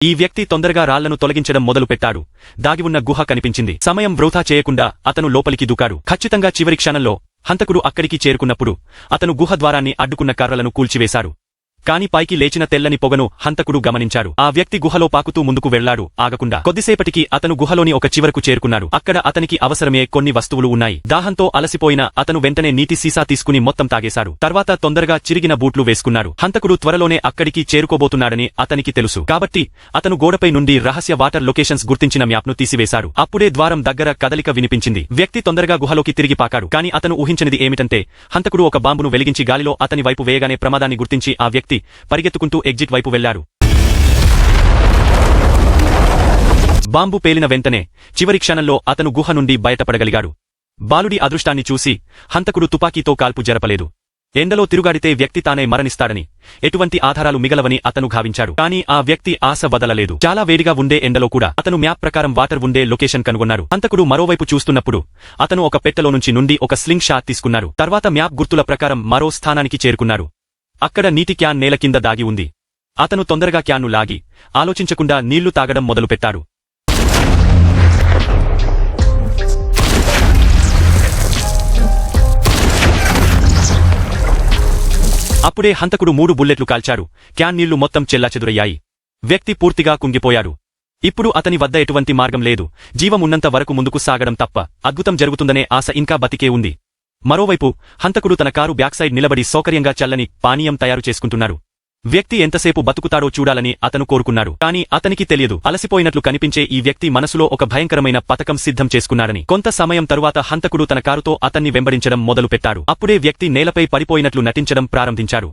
ఈ వ్యక్తి తొందరగా రాళ్లను తొలగించడం మొదలుపెట్టాడు. దాగివున్న గుహ కనిపించింది. సమయం వృథా చేయకుండా అతను లోపలికి దూకాడు. ఖచ్చితంగా చివరి క్షణంలో హంతకుడు అక్కడికి చేరుకున్నప్పుడు అతను గుహ ద్వారాన్ని అడ్డుకున్న కర్రలను కూల్చివేశాడు. కాని పైకి లేచిన తెల్లని పొగను హంతకుడు గమనించాడు. ఆ వ్యక్తి గుహలో పాకుతూ ముందుకు వెళ్లాడు, ఆగకుండా. కొద్దిసేపటికి అతను గుహలోని ఒక చివరకు చేరుకున్నాడు. అక్కడ అతనికి అవసరమే కొన్ని వస్తువులు ఉన్నాయి. దాహంతో అలసిపోయిన అతను వెంటనే నీటి సీసా తీసుకుని మొత్తం తాగేశాడు. తర్వాత తొందరగా చిరిగిన బూట్లు వేసుకున్నాడు. హంతకుడు త్వరలోనే అక్కడికి చేరుకోబోతున్నాడని అతనికి తెలుసు. కాబట్టి అతను గోడపై నుండి రహస్య వాటర్ లొకేషన్స్ గుర్తించిన మ్యాప్ను తీసివేశాడు. అప్పుడే ద్వారం దగ్గర కదలిక వినిపించింది. వ్యక్తి తొందరగా గుహలోకి తిరిగి పాకాడు. కాని అతను ఊహించనిది ఏమిటంటే హంతకుడు ఒక బాంబును వెలిగించి గాలిలో అతని వైపు వేయగానే ప్రమాదాన్ని గుర్తించి ఆ వ్యక్తి పరిగెత్తుకుంటూ ఎగ్జిట్ వైపు వెళ్లాడు. బాంబు పేలిన వెంటనే చివరి క్షణంలో అతను గుహ నుండి బయటపడగలిగాడు. బాలుడి అదృష్టాన్ని చూసి హంతకుడు తుపాకీతో కాల్పు జరపలేదు. ఎండలో తిరుగాడితే వ్యక్తి తానే మరణిస్తాడని, ఎటువంటి ఆధారాలు మిగలవని అతను భావించాడు. కానీ ఆ వ్యక్తి ఆశ వదలలేదు. చాలా వేడిగా ఉండే ఎండలో కూడా అతను మ్యాప్ ప్రకారం వాటర్ ఉండే లొకేషన్ కనుగొన్నాడు. హంతకుడు మరోవైపు చూస్తున్నప్పుడు అతను ఒక పెట్టెలో నుండి ఒక స్లింగ్ షాట్ తీసుకున్నాడు. తర్వాత మ్యాప్ గుర్తుల ప్రకారం మరో స్థానానికి చేరుకున్నాడు. అక్కడ నీటి క్యాన్ నేల కింద దాగి ఉంది. అతను తొందరగా క్యాన్ను లాగి ఆలోచించకుండా నీళ్లు తాగడం మొదలుపెట్టాడు. అప్పుడే హంతకుడు 3 బుల్లెట్లు కాల్చాడు. క్యాన్ నీళ్లు మొత్తం చెల్లాచెదురయ్యాయి. వ్యక్తి పూర్తిగా కుంగిపోయాడు. ఇప్పుడు అతని వద్ద ఎటువంటి మార్గం లేదు. జీవం ఉన్నంత వరకు ముందుకు సాగడం తప్ప. అద్భుతం జరుగుతుందనే ఆశ ఇంకా బతికే ఉంది. మరోవైపు హంతకుడు తన కారు బ్యాక్ సైడ్ నిలబడి సౌకర్యంగా చల్లని పానీయం తయారు చేసుకుంటున్నాడు. వ్యక్తి ఎంతసేపు బతుకుతాడో చూడాలని అతను కోరుకున్నాడు. కాని అతనికి తెలియదు, అలసిపోయినట్లు కనిపించే ఈ వ్యక్తి మనసులో ఒక భయంకరమైన పథకం సిద్ధం చేసుకున్నాడని. కొంత సమయం తరువాత హంతకుడు తన కారుతో అతన్ని వెంబడించడం మొదలుపెట్టాడు. అప్పుడే వ్యక్తి నేలపై పడిపోయినట్లు నటించడం ప్రారంభించాడు.